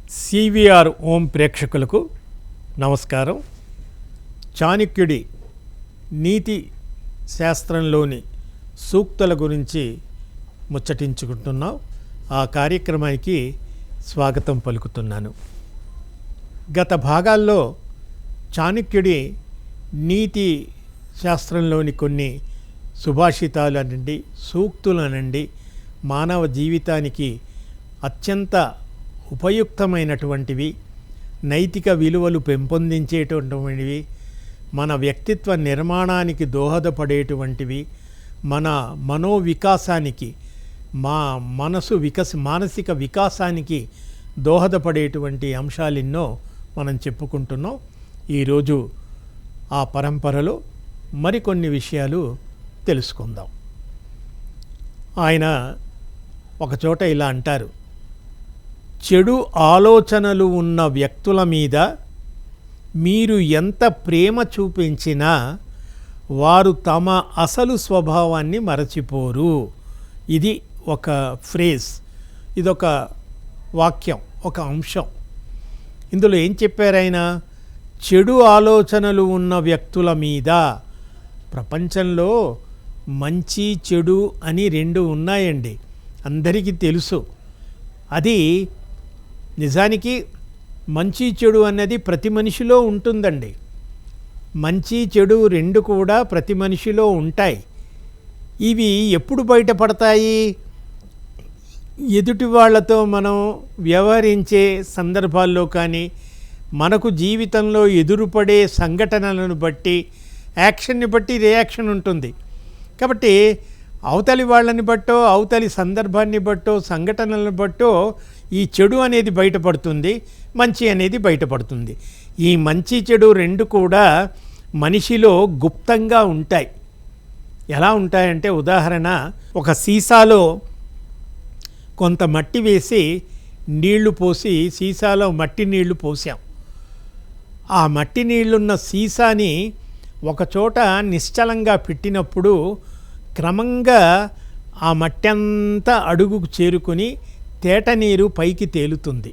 CVR ఓం ప్రేక్షకులకు నమస్కారం. చాణక్యుడి నీతి శాస్త్రంలోని సూక్తుల గురించి ముచ్చటించుకుంటున్నాం. ఆ కార్యక్రమానికి స్వాగతం పలుకుతున్నాను. గత భాగాల్లో చాణక్యుడి నీతి శాస్త్రంలోని కొన్ని సుభాషితాలు అనండి, సూక్తులు అనండి, మానవ జీవితానికి అత్యంత ఉపయుక్తమైనటువంటివి, నైతిక విలువలు పెంపొందించేటటువంటివి, మన వ్యక్తిత్వ నిర్మాణానికి దోహదపడేటువంటివి, మన మనోవికాసానికి, మానసిక వికాసానికి దోహదపడేటువంటి అంశాలెన్నో మనం చెప్పుకుంటున్నాం. ఈరోజు ఆ పరంపరలో మరికొన్ని విషయాలు తెలుసుకుందాం. ఆయన ఒకచోట ఇలా అంటారు: చెడు ఆలోచనలు ఉన్న వ్యక్తుల మీద మీరు ఎంత ప్రేమ చూపించినా వారు తమ అసలు స్వభావాన్ని మరచిపోరు. ఇది ఒక ఫ్రేజ్, ఇదొక వాక్యం, ఒక అంశం. ఇందులో ఏం చెప్పారు ఆయన? చెడు ఆలోచనలు ఉన్న వ్యక్తుల మీద. ప్రపంచంలో మంచి చెడు అని రెండు ఉన్నాయండి, అందరికీ తెలుసు. అది నిజానికి మంచి చెడు అన్నది ప్రతి మనిషిలో ఉంటుందండి. మంచి చెడు రెండు కూడా ప్రతి మనిషిలో ఉంటాయి. ఇవి ఎప్పుడు బయటపడతాయి? ఎదుటి వాళ్ళతో మనం వ్యవహరించే సందర్భాల్లో కానీ, మనకు జీవితంలో ఎదురుపడే సంఘటనలను బట్టి, యాక్షన్ని బట్టి రియాక్షన్ ఉంటుంది. కాబట్టి అవతలి వాళ్ళని బట్టో, అవతలి సందర్భాన్ని బట్టో, సంఘటనలను బట్టో ఈ చెడు అనేది బయటపడుతుంది, మంచి అనేది బయటపడుతుంది. ఈ మంచి చెడు రెండు కూడా మనిషిలో గుప్తంగా ఉంటాయి. ఎలా ఉంటాయంటే, ఉదాహరణ, ఒక సీసాలో కొంత మట్టి వేసి నీళ్లు పోసి, సీసాలో మట్టి నీళ్లు పోసాం. ఆ మట్టి నీళ్లున్న సీసాని ఒకచోట నిశ్చలంగా పెట్టినప్పుడు క్రమంగా ఆ మట్టి అంతా అడుగుకు చేరుకొని తేట నీరు పైకి తేలుతుంది.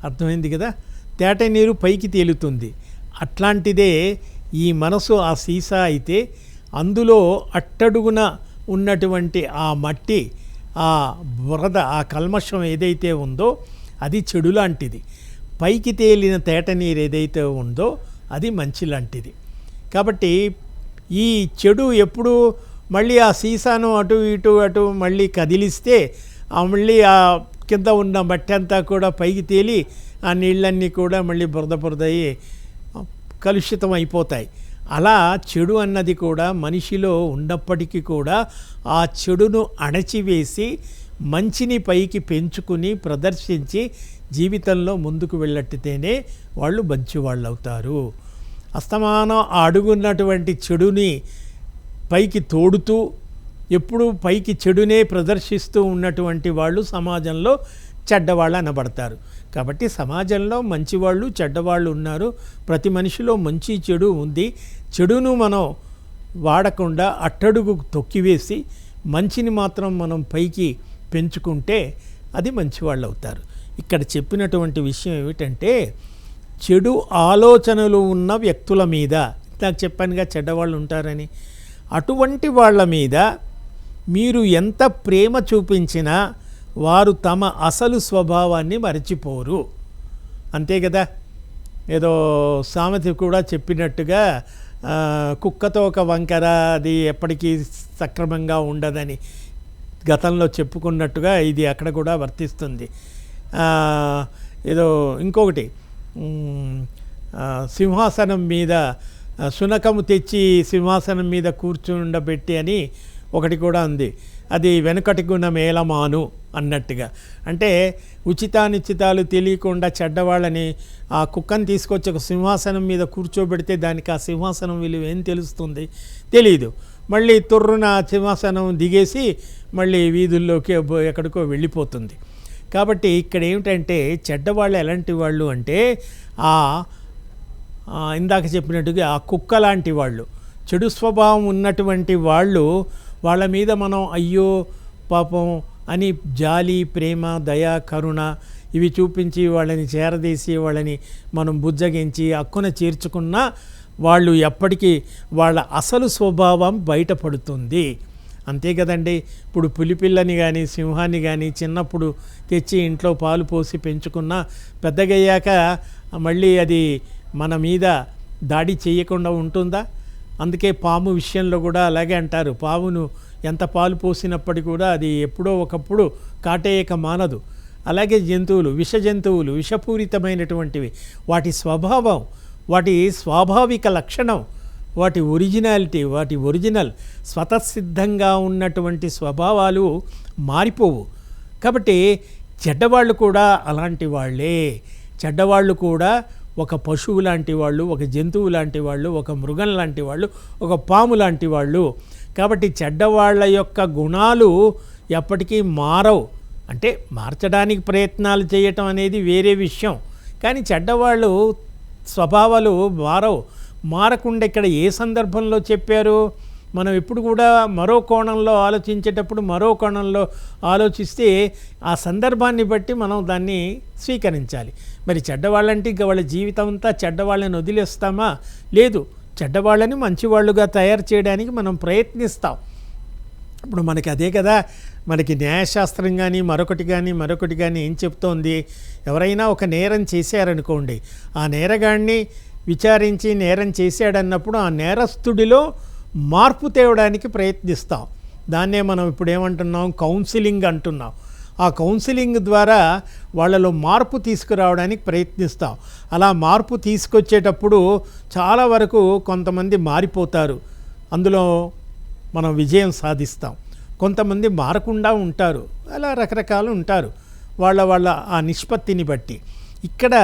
అర్థమైంది కదా? తేట నీరు పైకి తేలుతుంది. అట్లాంటిదే ఈ మనసు, ఆ సీసా అయితే అందులో అట్టడుగున ఉన్నటువంటి ఆ మట్టి, ఆ బురద, ఆ కల్మషం ఏదైతే ఉందో అది చెడు లాంటిది. పైకి తేలిన తేట నీరు ఏదైతే ఉందో అది మంచి లాంటిది. కాబట్టి ఈ చెడు ఎప్పుడు మళ్ళీ ఆ సీసాను అటు ఇటు మళ్ళీ కదిలిస్తే మళ్ళీ ఆ కింద ఉన్న మట్టి అంతా కూడా పైకి తేలి ఆ నీళ్ళన్నీ కూడా మళ్ళీ బురద అయ్యి కలుషితం అయిపోతాయి. అలా చెడు అన్నది కూడా మనిషిలో ఉన్నప్పటికీ కూడా ఆ చెడును అణచివేసి మంచిని పైకి పెంచుకుని ప్రదర్శించి జీవితంలో ముందుకు వెళ్ళట్టితేనే వాళ్ళు మంచివాళ్ళు అవుతారు. అస్తమానం ఆ అడుగున్నటువంటి చెడుని పైకి తోడుతూ ఎప్పుడు పైకి చెడునే ప్రదర్శిస్తూ ఉన్నటువంటి వాళ్ళు సమాజంలో చెడ్డవాళ్ళు అనబడతారు. కాబట్టి సమాజంలో మంచివాళ్ళు, చెడ్డవాళ్ళు ఉన్నారు. ప్రతి మనిషిలో మంచి చెడు ఉంది. చెడును మనం వాడకుండా అట్టడుగు తొక్కివేసి మంచిని మాత్రం మనం పైకి పెంచుకుంటే అది మంచివాళ్ళు అవుతారు. ఇక్కడ చెప్పినటువంటి విషయం ఏమిటంటే, చెడు ఆలోచనలు ఉన్న వ్యక్తుల మీద, నాకు చెప్పానుగా చెడ్డవాళ్ళు ఉంటారని, అటువంటి వాళ్ళ మీద మీరు ఎంత ప్రేమ చూపించినా వారు తమ అసలు స్వభావాన్ని మరచిపోరు. అంతే కదా? ఏదో సామెత కూడా చెప్పినట్టుగా కుక్కతో ఒక వంకర అది ఎప్పటికీ సక్రమంగా ఉండదని గతంలో చెప్పుకున్నట్టుగా ఇది అక్కడ కూడా వర్తిస్తుంది. ఏదో ఇంకొకటి, సింహాసనం మీద శునకము తెచ్చి సింహాసనం మీద కూర్చుండబెట్టి అని ఒకటి కూడా ఉంది. అది వెనుకటిగున్న మేళమాను అన్నట్టుగా. అంటే ఉచితానిచితాలు తెలియకుండా చెడ్డవాళ్ళని ఆ కుక్కను తీసుకొచ్చి ఒక సింహాసనం మీద కూర్చోబెడితే దానికి ఆ సింహాసనం విలువ ఏం తెలుస్తుంది? తెలియదు. మళ్ళీ తుర్రున సింహాసనం దిగేసి మళ్ళీ వీధుల్లోకి ఎక్కడికో వెళ్ళిపోతుంది. కాబట్టి ఇక్కడ ఏమిటంటే, చెడ్డవాళ్ళు ఎలాంటి వాళ్ళు అంటే ఇందాక చెప్పినట్టుగా ఆ కుక్క లాంటి వాళ్ళు, చెడు స్వభావం ఉన్నటువంటి వాళ్ళు. వాళ్ళ మీద మనం అయ్యో పాపం అని జాలి, ప్రేమ, దయ, కరుణ ఇవి చూపించి వాళ్ళని చేరదీసి వాళ్ళని మనం బుజ్జగించి హక్కున చేర్చుకున్నా వాళ్ళు ఎప్పటికీ వాళ్ళ అసలు స్వభావం బయటపడుతుంది. అంతే కదండి. ఇప్పుడు పులిపిల్లని కానీ సింహాన్ని కానీ చిన్నప్పుడు తెచ్చి ఇంట్లో పాలు పోసి పెంచుకున్నా పెద్దగయ్యాక మళ్ళీ అది మన మీద దాడి చేయకుండా ఉంటుందా? అందుకే పాము విషయంలో కూడా అలాగే అంటారు, పామును ఎంత పాలు పోసినప్పటికీ కూడా అది ఎప్పుడో ఒకప్పుడు కాటేయక మానదు. అలాగే జంతువులు, విష జంతువులు, విషపూరితమైనటువంటివి, వాటి స్వభావం, వాటి స్వాభావిక లక్షణం, వాటి ఒరిజినాలిటీ, వాటి ఒరిజినల్ స్వతసిద్ధంగా ఉన్నటువంటి స్వభావాలు మారిపోవు. కాబట్టి చెడ్డవాళ్ళు కూడా అలాంటి వాళ్ళే. చెడ్డవాళ్ళు కూడా ఒక పశువు లాంటి వాళ్ళు, ఒక జంతువు లాంటి వాళ్ళు, ఒక మృగం లాంటి వాళ్ళు, ఒక పాము లాంటి వాళ్ళు. కాబట్టి చెడ్డవాళ్ళ యొక్క గుణాలు ఎప్పటికీ మారవు. అంటే మార్చడానికి ప్రయత్నాలు చేయటం అనేది వేరే విషయం, కానీ చెడ్డవాళ్ళు స్వభావాలు మారవు. మారకుండా ఇక్కడ ఏ సందర్భంలో చెప్పారు? మనం ఇప్పుడు కూడా మరో కోణంలో ఆలోచించేటప్పుడు మరో కోణంలో ఆలోచిస్తే ఆ సందర్భాన్ని బట్టి మనం దాన్ని స్వీకరించాలి. మరి చెడ్డవాళ్ళంటే ఇక వాళ్ళ జీవితం అంతా చెడ్డవాళ్ళని వదిలేస్తామా? లేదు, చెడ్డవాళ్ళని మంచివాళ్ళుగా తయారు చేయడానికి మనం ప్రయత్నిస్తాం. ఇప్పుడు మనకి అదే కదా, మనకి న్యాయశాస్త్రం కానీ మరొకటి కానీ ఏం చెప్తోంది? ఎవరైనా ఒక నేరం చేశారనుకోండి, ఆ నేరగాడిని విచారించి నేరం చేశాడన్నప్పుడు ఆ నేరస్తుడిలో మార్పు తేవడానికి ప్రయత్నిస్తాం. దాన్నే మనం ఇప్పుడు ఏమంటున్నాం? కౌన్సిలింగ్ అంటున్నాం. ఆ కౌన్సిలింగ్ ద్వారా వాళ్ళలో మార్పు తీసుకురావడానికి ప్రయత్నిస్తాం. అలా మార్పు తీసుకొచ్చేటప్పుడు చాలా వరకు కొంతమంది మారిపోతారు, అందులో మనం విజయం సాధిస్తాం. కొంతమంది మారకుండా ఉంటారు, అలా రకరకాలు ఉంటారు వాళ్ళ ఆ నిష్పత్తిని బట్టి. ఇక్కడ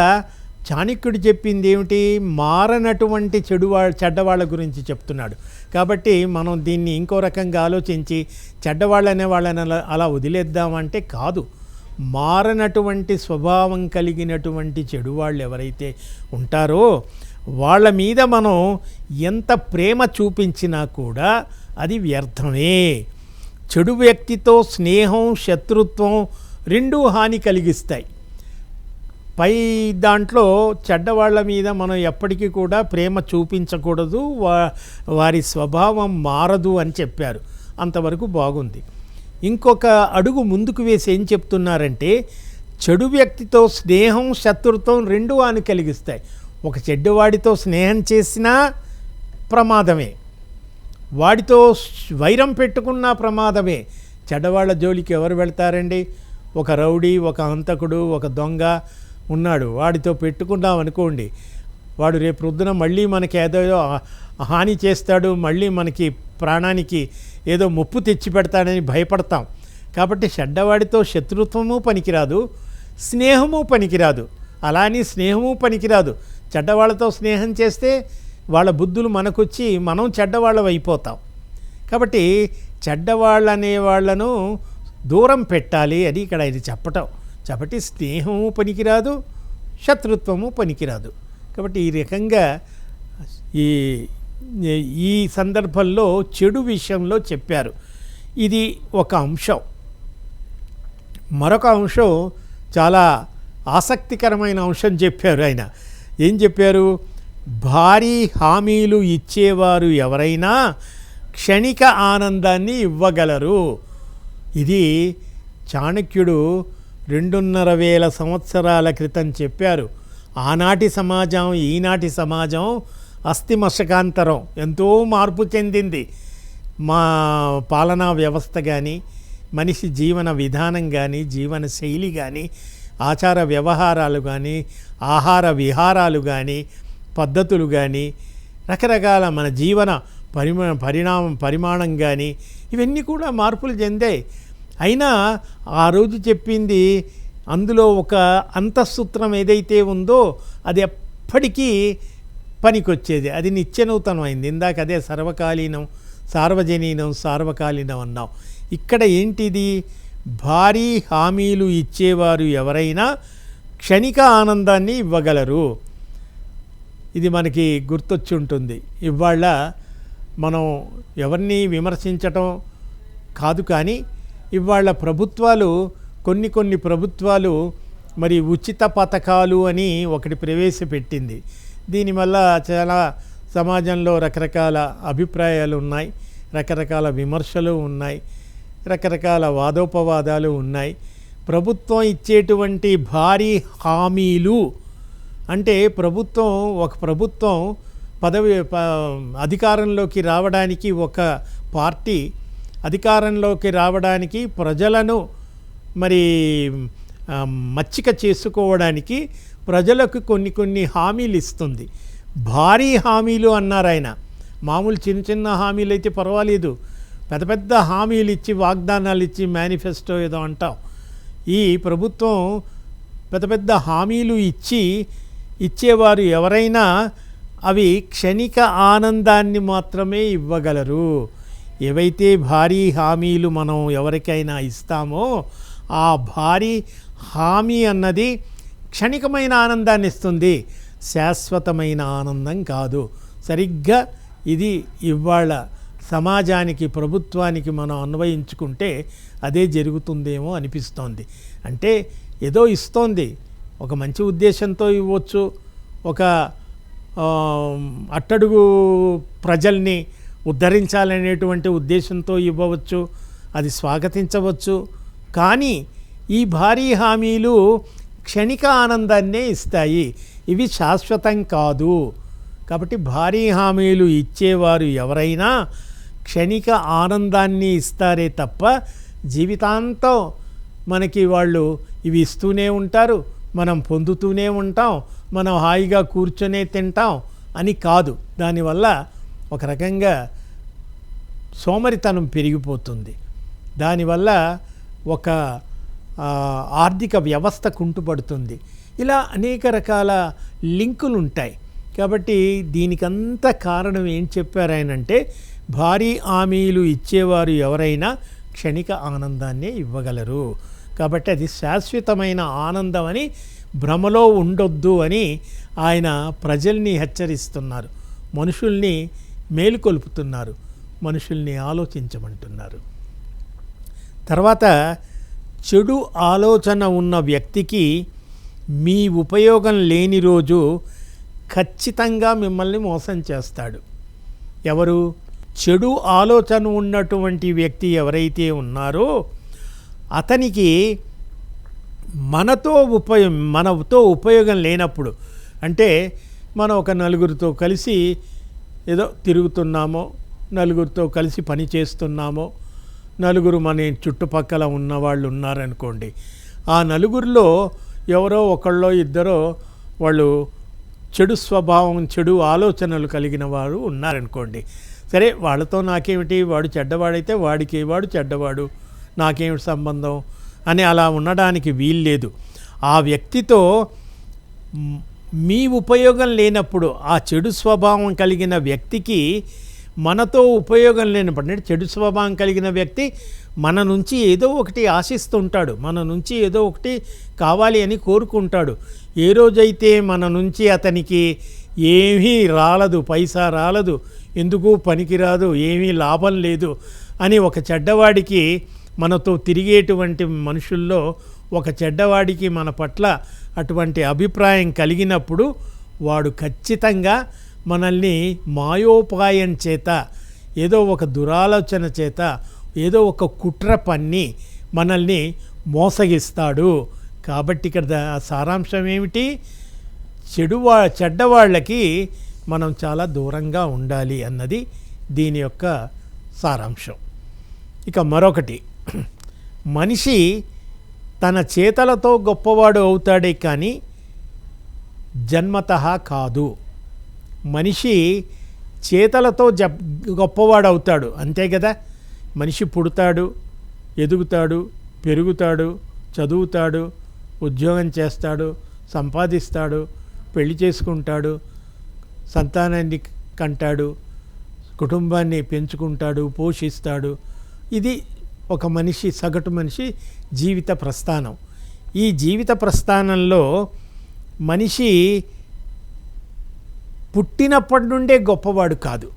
చాణక్యుడు చెప్పింది ఏమిటి? మారనటువంటి చెడ్డవాళ్ళ గురించి చెప్తున్నాడు. కాబట్టి మనం దీన్ని ఇంకో రకంగా ఆలోచించి చెడ్డవాళ్ళనే వాళ్ళని అలా వదిలేద్దామంటే కాదు. మారనటువంటి స్వభావం కలిగినటువంటి చెడువాళ్ళు ఎవరైతే ఉంటారో వాళ్ళ మీద మనం ఎంత ప్రేమ చూపించినా కూడా అది వ్యర్థమే. చెడు వ్యక్తితో స్నేహం, శత్రుత్వం రెండూ హాని కలిగిస్తాయి. పై దాంట్లో చెడ్డవాళ్ళ మీద మనం ఎప్పటికీ కూడా ప్రేమ చూపించకూడదు, వారి స్వభావం మారదు అని చెప్పారు. అంతవరకు బాగుంది. ఇంకొక అడుగు ముందుకు వేసి ఏం చెప్తున్నారంటే, చెడు వ్యక్తితో స్నేహం, శత్రుత్వం రెండూ హాని కలిగిస్తాయి. ఒక చెడ్డవాడితో స్నేహం చేసినా ప్రమాదమే, వాడితో వైరం పెట్టుకున్న ప్రమాదమే. చెడ్డవాళ్ళ జోలికి ఎవరు వెళ్తారండి? ఒక రౌడీ, ఒక హంతకుడు, ఒక దొంగ ఉన్నాడు, వాడితో పెట్టుకున్నాం అనుకోండి, వాడు రేపు ప్రొద్దున మళ్ళీ మనకి ఏదో హాని చేస్తాడు, మళ్ళీ మనకి ప్రాణానికి ఏదో ముప్పు తెచ్చి పెడతాడని భయపడతాం. కాబట్టి చెడ్డవాడితో శత్రుత్వము పనికిరాదు, స్నేహము పనికిరాదు. అలాని స్నేహము పనికిరాదు. చెడ్డవాళ్ళతో స్నేహం చేస్తే వాళ్ళ బుద్ధులు మనకొచ్చి మనం చెడ్డవాళ్ళం అయిపోతాం. కాబట్టి చెడ్డవాళ్ళు అనే వాళ్ళను దూరం పెట్టాలి అని ఇక్కడ ఇది చెప్పటం. కాబట్టి స్నేహము పనికిరాదు, శత్రుత్వము పనికిరాదు. కాబట్టి ఈ రకంగా ఈ సందర్భంలో చెడు విషయంలో చెప్పారు. ఇది ఒక అంశం. మరొక అంశం చాలా ఆసక్తికరమైన అంశం చెప్పారు ఆయన. ఏం చెప్పారు? భారీ హామీలు ఇచ్చేవారు ఎవరైనా క్షణిక ఆనందాన్ని ఇవ్వగలరు. ఇది చాణక్యుడు 2,500 సంవత్సరాల క్రితం చెప్పారు. ఆనాటి సమాజం ఈనాటి సమాజం అస్థిమశకాంతరం, ఎంతో మార్పు చెందింది. మా పాలనా వ్యవస్థ కానీ, మనిషి జీవన విధానం కానీ, జీవన శైలి కానీ, ఆచార వ్యవహారాలు కానీ, ఆహార విహారాలు కానీ, పద్ధతులు కానీ, రకరకాల మన జీవన పరిమాణం కానీ ఇవన్నీ కూడా మార్పులు చెందాయి. అయినా ఆ రోజు చెప్పింది అందులో ఒక అంతఃసూత్రం ఏదైతే ఉందో అది ఎప్పటికీ పనికొచ్చేది, అది నిత్యనూతనమైంది. ఇందాక అదే సర్వకాలీనం, సార్వజనీనం, సార్వకాలీనం అన్నాం. ఇక్కడ ఏంటిది? భారీ హామీలు ఇచ్చేవారు ఎవరైనా క్షణిక ఆనందాన్ని ఇవ్వగలరు. ఇది మనకి గుర్తొచ్చి ఉంటుంది. ఇవాళ మనం ఎవరిని విమర్శించటం కాదు, కానీ ఇవాళ ప్రభుత్వాలు కొన్ని ప్రభుత్వాలు మరి ఉచిత పథకాలు అని ఒకటి ప్రవేశపెట్టింది. దీనివల్ల చాలా సమాజంలో రకరకాల అభిప్రాయాలు ఉన్నాయి, రకరకాల విమర్శలు ఉన్నాయి, రకరకాల వాదోపవాదాలు ఉన్నాయి. ప్రభుత్వం ఇచ్చేటువంటి భారీ హామీలు అంటే ఒక ప్రభుత్వం అధికారంలోకి రావడానికి, ఒక పార్టీ అధికారంలోకి రావడానికి ప్రజలను మరి మచ్చిక చేసుకోవడానికి ప్రజలకు కొన్ని హామీలు ఇస్తుంది. భారీ హామీలు అన్నారు ఆయన. మామూలు చిన్న చిన్న హామీలు అయితే పర్వాలేదు, పెద్ద పెద్ద హామీలు ఇచ్చి, వాగ్దానాలు ఇచ్చి, మేనిఫెస్టో ఏదో అంటాం. ఈ ప్రభుత్వం పెద్ద పెద్ద హామీలు ఇచ్చేవారు ఎవరైనా అవి క్షణిక ఆనందాన్ని మాత్రమే ఇవ్వగలరు. ఏవైతే భారీ హామీలు మనం ఎవరికైనా ఇస్తామో ఆ భారీ హామీ అన్నది క్షణికమైన ఆనందాన్ని ఇస్తుంది, శాశ్వతమైన ఆనందం కాదు. సరిగ్గా ఇది ఇవాళ సమాజానికి, ప్రభుత్వానికి మనం అన్వయించుకుంటే అదే జరుగుతుందేమో అనిపిస్తోంది. అంటే ఏదో ఇస్తోంది, ఒక మంచి ఉద్దేశంతో ఇవ్వచ్చు, ఒక అట్టడుగు ప్రజల్ని ఉద్ధరించాలనేటువంటి ఉద్దేశంతో ఇవ్వవచ్చు, అది స్వాగతించవచ్చు. కానీ ఈ భారీ హామీలు క్షణిక ఆనందాన్నే ఇస్తాయి, ఇవి శాశ్వతం కాదు. కాబట్టి భారీ హామీలు ఇచ్చేవారు ఎవరైనా క్షణిక ఆనందాన్ని ఇస్తారే తప్ప జీవితాంతం మనకి వాళ్ళు ఇవి ఇస్తూనే ఉంటారు, మనం పొందుతూనే ఉంటాం, మనం హాయిగా కూర్చొనే తింటాం అని కాదు. దానివల్ల ఒక రకంగా సోమరితనం పెరిగిపోతుంది, దానివల్ల ఒక ఆర్థిక వ్యవస్థ కుంటుపడుతుంది. ఇలా అనేక రకాల లింకులు ఉంటాయి. కాబట్టి దీనికంతా కారణం ఏం చెప్పారు ఆయనంటే, భారీ హామీలు ఇచ్చేవారు ఎవరైనా క్షణిక ఆనందాన్నే ఇవ్వగలరు, కాబట్టి అది శాశ్వతమైన ఆనందం అని భ్రమలో ఉండొద్దు అని ఆయన ప్రజల్ని హెచ్చరిస్తున్నారు, మనుషుల్ని మేలుకొల్పుతున్నారు, మనుషుల్ని ఆలోచించమంటున్నారు. తర్వాత చెడు ఆలోచన ఉన్న వ్యక్తికి మీ ఉపయోగం లేని రోజు ఖచ్చితంగా మిమ్మల్ని మోసం చేస్తాడు. ఎవరు? చెడు ఆలోచన ఉన్నటువంటి వ్యక్తి ఎవరైతే ఉన్నారో అతనికి మనతో ఉపయోగం లేనప్పుడు, అంటే మనం ఒక నలుగురితో కలిసి ఏదో తిరుగుతున్నామో, నలుగురితో కలిసి పని చేస్తున్నామో, నలుగురు మన చుట్టుపక్కల ఉన్నవాళ్ళు ఉన్నారనుకోండి, ఆ నలుగురిలో ఎవరో ఒకళ్ళో ఇద్దరో వాళ్ళు చెడు స్వభావం, చెడు ఆలోచనలు కలిగిన వారు ఉన్నారనుకోండి. సరే, వాళ్ళతో నాకేమిటి, వాడు చెడ్డవాడైతే వాడు చెడ్డవాడు, నాకేమిటి సంబంధం అని అలా ఉండడానికి వీల్లేదు. ఆ వ్యక్తితో మీ ఉపయోగం లేనప్పుడు, ఆ చెడు స్వభావం కలిగిన వ్యక్తికి మనతో ఉపయోగం లేనప్పుడు, అంటే చెడు స్వభావం కలిగిన వ్యక్తి మన నుంచి ఏదో ఒకటి ఆశిస్తుంటాడు, మన నుంచి ఏదో ఒకటి కావాలి అని కోరుకుంటాడు. ఏ రోజైతే మన నుంచి అతనికి ఏమీ రాలదు, పైసా రాలదు, ఎందుకు పనికిరాదు, ఏమీ లాభం లేదు అని ఒక చెడ్డవాడికి, మనతో తిరిగేటువంటి మనుషుల్లో ఒక చెడ్డవాడికి మన పట్ల అటువంటి అభిప్రాయం కలిగినప్పుడు వాడు ఖచ్చితంగా మనల్ని మాయోపాయం చేత, ఏదో ఒక దురాలోచన చేత, ఏదో ఒక కుట్ర పన్ని మనల్ని మోసగిస్తాడు. కాబట్టి ఇక్కడ సారాంశం ఏమిటి? చెడ్డవాళ్ళకి మనం చాలా దూరంగా ఉండాలి అన్నది దీని యొక్క సారాంశం. ఇక మరొకటి, మనిషి తన చేతలతో గొప్పవాడు అవుతాడే కానీ జన్మతః కాదు. మనిషి చేతలతో గొప్పవాడు అవుతాడు, అంతే కదా. మనిషి పుడతాడు, ఎదుగుతాడు, పెరుగుతాడు, చదువుతాడు, ఉద్యోగం చేస్తాడు, సంపాదిస్తాడు, పెళ్లి చేసుకుంటాడు, సంతానాన్ని కంటాడు, కుటుంబాన్ని పెంచుకుంటాడు, పోషిస్తాడు. ఇది ఒక మనిషి, సగటు మనిషి జీవిత ప్రస్థానం. ఈ జీవిత ప్రస్థానంలో మనిషి పుట్టినప్పటి నుండే గొప్పవాడు కాదు.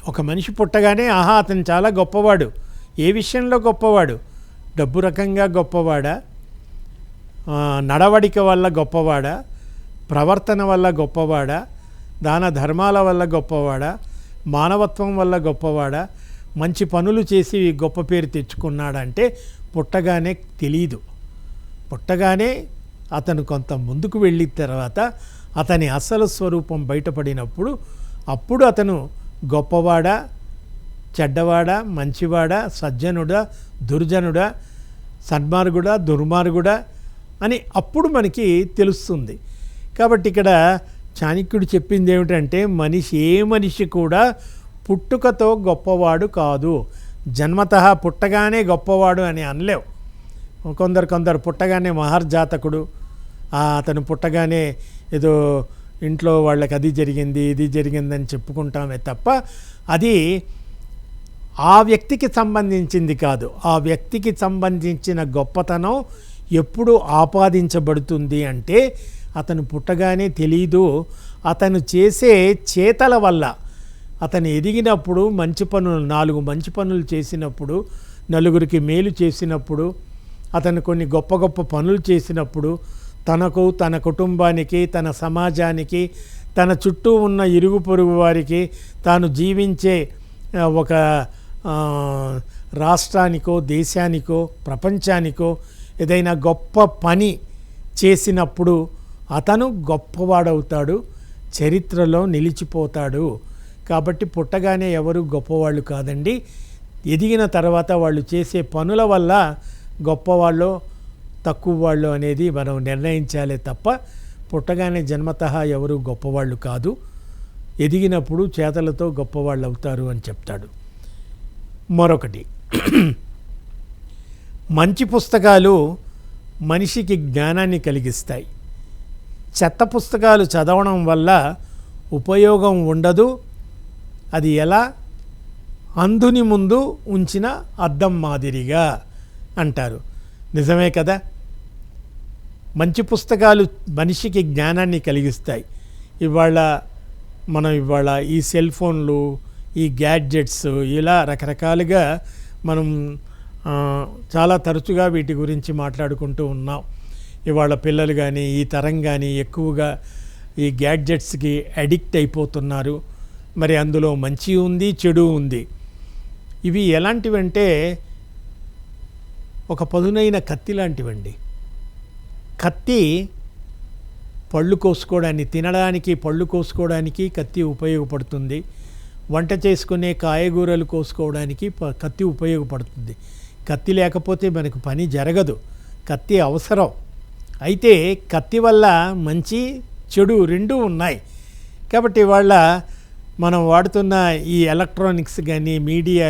ఒక మనిషి పుట్టగానే ఆహా అతను చాలా గొప్పవాడు. ఏ విషయంలో గొప్పవాడు? డబ్బు రకంగా గొప్పవాడా, నడవడిక వల్ల గొప్పవాడా, ప్రవర్తన వల్ల గొప్పవాడా, దాన ధర్మాల వల్ల గొప్పవాడా, మానవత్వం వల్ల గొప్పవాడా, మంచి పనులు చేసి గొప్ప పేరు తెచ్చుకున్నాడంటే పుట్టగానే తెలీదు. పుట్టగానే అతను కొంత ముందుకు వెళ్ళిన తర్వాత అతని అసలు స్వరూపం బయటపడినప్పుడు అప్పుడు అతను గొప్పవాడా, చెడ్డవాడా, మంచివాడా, సజ్జనుడా, దుర్జనుడా, సన్మార్గుడా, దుర్మార్గుడా అని అప్పుడు మనకి తెలుస్తుంది. కాబట్టి ఇక్కడ చాణక్యుడు చెప్పింది ఏమిటంటే ఏ మనిషి కూడా పుట్టుకతో గొప్పవాడు కాదు. జన్మతః పుట్టగానే గొప్పవాడు అని అనలేవు. కొందరు పుట్టగానే మహర్జాతకుడు, అతను పుట్టగానే ఏదో ఇంట్లో వాళ్ళకి అది జరిగింది ఇది జరిగిందని చెప్పుకుంటామే తప్ప అది ఆ వ్యక్తికి సంబంధించింది కాదు. ఆ వ్యక్తికి సంబంధించిన గొప్పతనం ఎప్పుడు ఆపాదించబడుతుంది అంటే అతను పుట్టగానే తెలీదు. అతను చేసే చేతల వల్ల అతను ఎదిగినప్పుడు మంచి పనులు 4 మంచి పనులు చేసినప్పుడు, నలుగురికి మేలు చేసినప్పుడు, అతను కొన్ని గొప్ప గొప్ప పనులు చేసినప్పుడు తనకు, తన కుటుంబానికి, తన సమాజానికి, తన చుట్టూ ఉన్న ఇరుగు పొరుగు వారికి, తాను జీవించే ఒక రాష్ట్రానికో, దేశానికో, ప్రపంచానికో ఏదైనా గొప్ప పని చేసినప్పుడు అతను గొప్పవాడవుతాడు, చరిత్రలో నిలిచిపోతాడు. కాబట్టి పుట్టగానే ఎవరు గొప్పవాళ్ళు కాదండి. ఎదిగిన తర్వాత వాళ్ళు చేసే పనుల వల్ల గొప్పవాళ్ళు తక్కువ వాళ్ళు అనేది మనం నిర్ణయించాలే తప్ప పుట్టగానే జన్మతః ఎవరు గొప్పవాళ్ళు కాదు. ఎదిగినప్పుడు చేతలతో గొప్పవాళ్ళు అవుతారు అని చెప్తాడు. మరొకటి, మంచి పుస్తకాలు మనిషికి జ్ఞానాన్ని కలిగిస్తాయి. చెత్త పుస్తకాలు చదవడం వల్ల ఉపయోగం ఉండదు. అది ఎలా? అంధుని ముందు ఉంచిన అద్దం మాదిరిగా అంటారు. నిజమే కదా. మంచి పుస్తకాలు మనిషికి జ్ఞానాన్ని కలిగిస్తాయి. ఇవాళ ఈ సెల్ ఫోన్లు, ఈ గ్యాడ్జెట్స్, ఇలా రకరకాలుగా మనం చాలా తరచుగా వీటి గురించి మాట్లాడుకుంటూ ఉన్నాం. ఇవాళ పిల్లలు కానీ ఈ తరం కానీ ఎక్కువగా ఈ గ్యాడ్జెట్స్కి అడిక్ట్ అయిపోతున్నారు. మరి అందులో మంచి ఉంది, చెడు ఉంది. ఇవి ఎలాంటివంటే ఒక పదునైన కత్తి లాంటివండి. కత్తి పళ్ళు కోసుకోవడానికి, తినడానికి పళ్ళు కోసుకోవడానికి కత్తి ఉపయోగపడుతుంది. వంట చేసుకునే కాయగూరలు కోసుకోవడానికి కత్తి ఉపయోగపడుతుంది. కత్తి లేకపోతే మనకు పని జరగదు. కత్తి అవసరం. అయితే కత్తి వల్ల మంచి చెడు రెండూ ఉన్నాయి. కాబట్టి వాళ్ళ మనం వాడుతున్న ఈ ఎలక్ట్రానిక్స్ కానీ, మీడియా,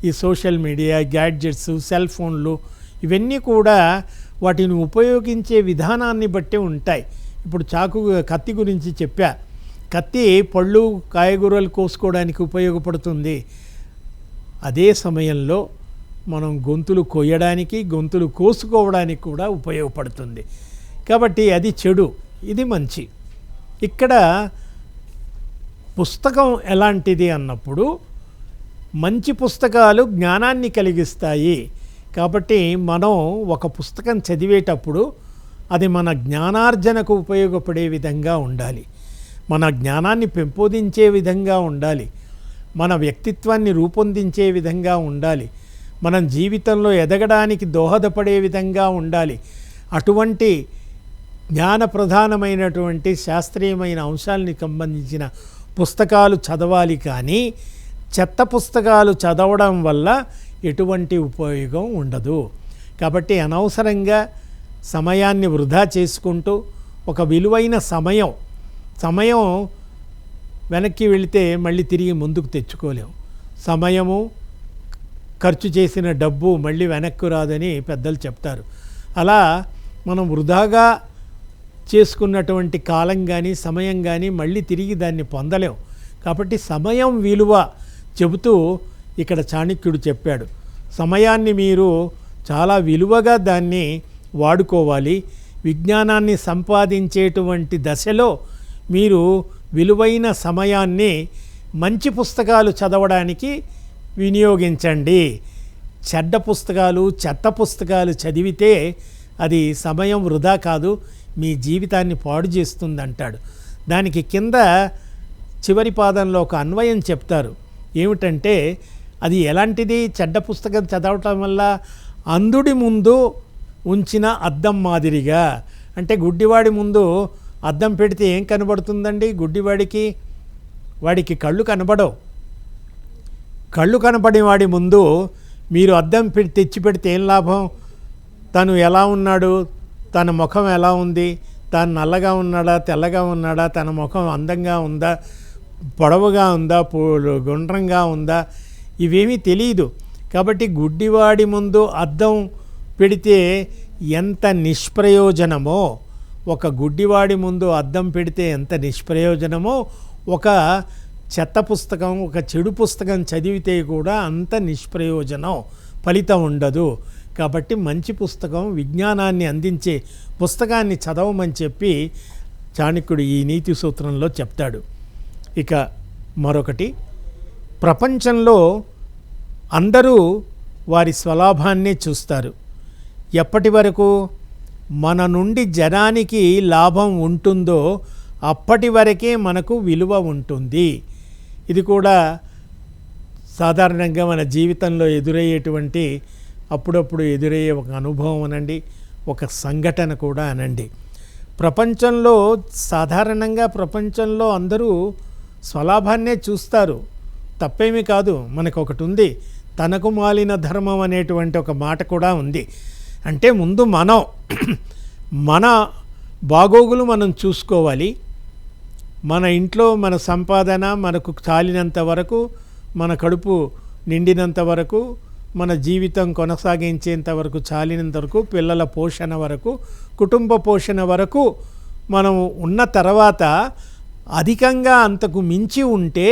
ఈ సోషల్ మీడియా, గ్యాడ్జెట్స్, సెల్ ఫోన్లు, ఇవన్నీ కూడా వాటిని ఉపయోగించే విధానాన్ని బట్టి ఉంటాయి. ఇప్పుడు కత్తి గురించి చెప్పా. కత్తి పళ్ళు కాయగూరలు కోసుకోవడానికి ఉపయోగపడుతుంది. అదే సమయంలో మనం గొంతులు కొయ్యడానికి, గొంతులు కోసుకోవడానికి కూడా ఉపయోగపడుతుంది. కాబట్టి అది చెడు, ఇది మంచి. ఇక్కడ పుస్తకం ఎలాంటిది అన్నప్పుడు మంచి పుస్తకాలు జ్ఞానాన్ని కలిగిస్తాయి. కాబట్టి మనం ఒక పుస్తకం చదివేటప్పుడు అది మన జ్ఞానార్జనకు ఉపయోగపడే విధంగా ఉండాలి. మన జ్ఞానాన్ని పెంపొందించే విధంగా ఉండాలి. మన వ్యక్తిత్వాన్ని రూపొందించే విధంగా ఉండాలి. మనం జీవితంలో ఎదగడానికి దోహదపడే విధంగా ఉండాలి. అటువంటి జ్ఞాన ప్రధానమైనటువంటి శాస్త్రీయమైన అంశాలని సంబంధించిన పుస్తకాలు చదవాలి. కానీ చెత్త పుస్తకాలు చదవడం వల్ల ఎటువంటి ఉపయోగం ఉండదు. కాబట్టి అనవసరంగా సమయాన్ని వృధా చేసుకుంటూ ఒక విలువైన సమయం వెనక్కి వెళితే మళ్ళీ తిరిగి ముందుకు తెచ్చుకోలేము. సమయము, ఖర్చు చేసిన డబ్బు మళ్ళీ వెనక్కు రాదని పెద్దలు చెప్తారు. అలా మనం వృధాగా చేసుకున్నటువంటి కాలం కానీ, సమయం కానీ మళ్ళీ తిరిగి దాన్ని పొందలేం. కాబట్టి సమయం విలువ చెబుతూ ఇక్కడ చాణక్యుడు చెప్పాడు. సమయాన్ని మీరు చాలా విలువగా దాన్ని వాడుకోవాలి. విజ్ఞానాన్ని సంపాదించేటువంటి దశలో మీరు విలువైన సమయాన్ని మంచి పుస్తకాలు చదవడానికి వినియోగించండి. చెడ్డ పుస్తకాలు, చెత్త పుస్తకాలు చదివితే అది సమయం వృధా కాదు, మీ జీవితాన్ని పాడు చేస్తుంది అంటాడు. దానికి కింద చివరి పాదంలో ఒక అన్వయం చెప్తారు. ఏమిటంటే అది ఎలాంటిది? చెడ్డ పుస్తకం చదవటం వల్ల అంధుడి ముందు ఉంచిన అద్దం మాదిరిగా. అంటే గుడ్డివాడి ముందు అద్దం పెడితే ఏం కనబడుతుందండి? గుడ్డివాడికి వాడికి కళ్ళు కనబడవు. కళ్ళు కనబడే వాడి ముందు మీరు అద్దం తెచ్చి పెడితే ఏం లాభం? తను ఎలా ఉన్నాడు, తన ముఖం ఎలా ఉంది, తాను నల్లగా ఉన్నాడా తెల్లగా ఉన్నాడా, తన ముఖం అందంగా ఉందా పొడవుగా ఉందా గుండ్రంగా ఉందా, ఇవేమీ తెలియదు. కాబట్టి గుడ్డివాడి ముందు అద్దం పెడితే ఎంత నిష్ప్రయోజనమో, ఒక గుడ్డివాడి ముందు అద్దం పెడితే ఎంత నిష్ప్రయోజనమో, ఒక చెత్త పుస్తకం ఒక చెడు పుస్తకం చదివితే కూడా అంత నిష్ప్రయోజనం, ఫలితం ఉండదు. కాబట్టి మంచి పుస్తకం, విజ్ఞానాన్ని అందించే పుస్తకాన్ని చదవమని చెప్పి చాణక్యుడు ఈ నీతి సూత్రంలో చెప్తాడు. ఇక మరొకటి, ప్రపంచంలో అందరూ వారి స్వలాభాన్నే చూస్తారు. ఎప్పటి వరకు మన నుండి జనానికి లాభం ఉంటుందో అప్పటి వరకే మనకు విలువ ఉంటుంది. ఇది కూడా సాధారణంగా మన జీవితంలో ఎదురయ్యేటువంటి అప్పుడప్పుడు ఎదురయ్యే ఒక అనుభవం అనండి, ఒక సంఘటన కూడా అనండి. ప్రపంచంలో సాధారణంగా ప్రపంచంలో అందరూ స్వలాభాన్నే చూస్తారు, తప్పేమీ కాదు. మనకు ఒకటి ఉంది, తనకు మాలిన ధర్మం అనేటువంటి ఒక మాట కూడా ఉంది. అంటే ముందు మన బాగోగులు మనం చూసుకోవాలి. మన ఇంట్లో మన సంపాదన మనకు చాలినంత వరకు, మన కడుపు నిండినంత వరకు, మన జీవితం కొనసాగించేంత వరకు, చాలినంత వరకు, పిల్లల పోషణ వరకు, కుటుంబ పోషణ వరకు మనం ఉన్న తర్వాత అధికంగా అంతకు మించి ఉంటే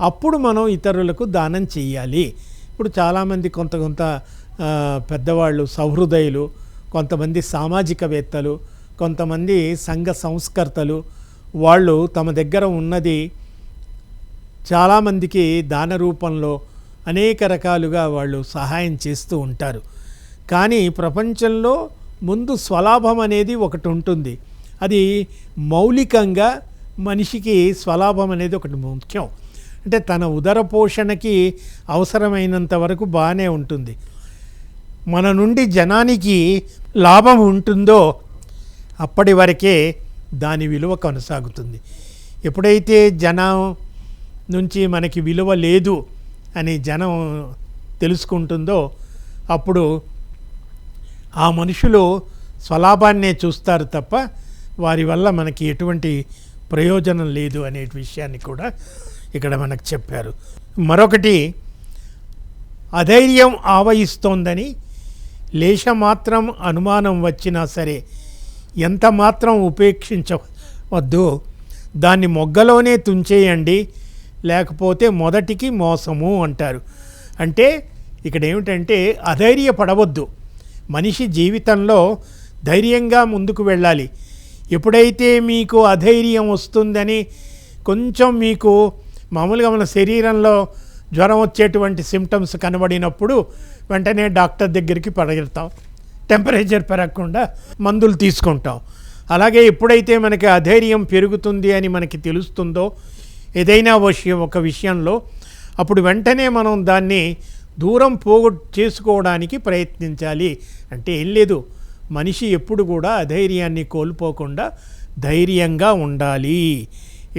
అప్పుడు మనం ఇతరులకు దానం చెయ్యాలి. ఇప్పుడు చాలామంది కొంత పెద్దవాళ్ళు సహృదయులు, కొంతమంది సామాజికవేత్తలు, కొంతమంది సంఘ సంస్కర్తలు, వాళ్ళు తమ దగ్గర ఉన్నది చాలామందికి దాన రూపంలో అనేక రకాలుగా వాళ్ళు సహాయం చేస్తూ ఉంటారు. కానీ ప్రపంచంలో ముందు స్వలాభం అనేది ఒకటి ఉంటుంది. అది మౌలికంగా మనిషికి స్వలాభం అనేది ఒకటి ముఖ్యం. అంటే తన ఉదర పోషణకి అవసరమైనంత వరకు బాగానే ఉంటుంది. మన నుండి జనానికి లాభం ఉంటుందో అప్పటి వరకే దాని విలువ కొనసాగుతుంది. ఎప్పుడైతే జనం నుంచి మనకి విలువ లేదు అని జనం తెలుసుకుంటుందో అప్పుడు ఆ మనుషులు స్వలాభాన్నే చూస్తారు తప్ప వారి వల్ల మనకి ఎటువంటి ప్రయోజనం లేదు అనే విషయాన్ని కూడా ఇక్కడ మనకు చెప్పారు. మరొకటి, అధైర్యం ఆవహిస్తోందని లేశమాత్రం అనుమానం వచ్చినా సరే ఎంత మాత్రం ఉపేక్షించవద్దు, దాన్ని మొగ్గలోనే తుంచేయండి, లేకపోతే మొదటికి మోసము అంటారు. అంటే ఇక్కడ ఏమిటంటే అధైర్యపడవద్దు. మనిషి జీవితంలో ధైర్యంగా ముందుకు వెళ్ళాలి. ఎప్పుడైతే మీకు అధైర్యం వస్తుందని కొంచెం మీకు మామూలుగా మన శరీరంలో జ్వరం వచ్చేటువంటి సిమ్టమ్స్ కనబడినప్పుడు వెంటనే డాక్టర్ దగ్గరికి పరిగెడతాం, టెంపరేచర్ పెరగకుండా మందులు తీసుకుంటాం. అలాగే ఎప్పుడైతే మనకి అధైర్యం పెరుగుతుంది అని మనకి తెలుస్తుందో ఏదైనా ఒక విషయంలో, అప్పుడు వెంటనే మనం దాన్ని దూరం చేసుకోవడానికి ప్రయత్నించాలి. అంటే ఏం లేదు, మనిషి ఎప్పుడు కూడా అధైర్యాన్ని కోల్పోకుండా ధైర్యంగా ఉండాలి.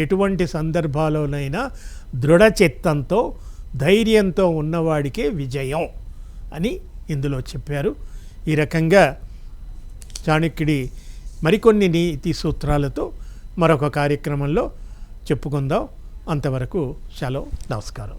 ఎటువంటి సందర్భాల్లోనైనా దృఢచిత్తంతో ధైర్యంతో ఉన్నవాడికే విజయం అని ఇందులో చెప్పారు. ఈ రకంగా చాణక్యుడి మరికొన్ని నీతి సూత్రాలతో మరొక కార్యక్రమంలో చెప్పుకుందాం. అంతవరకు సెలవు, నమస్కారం.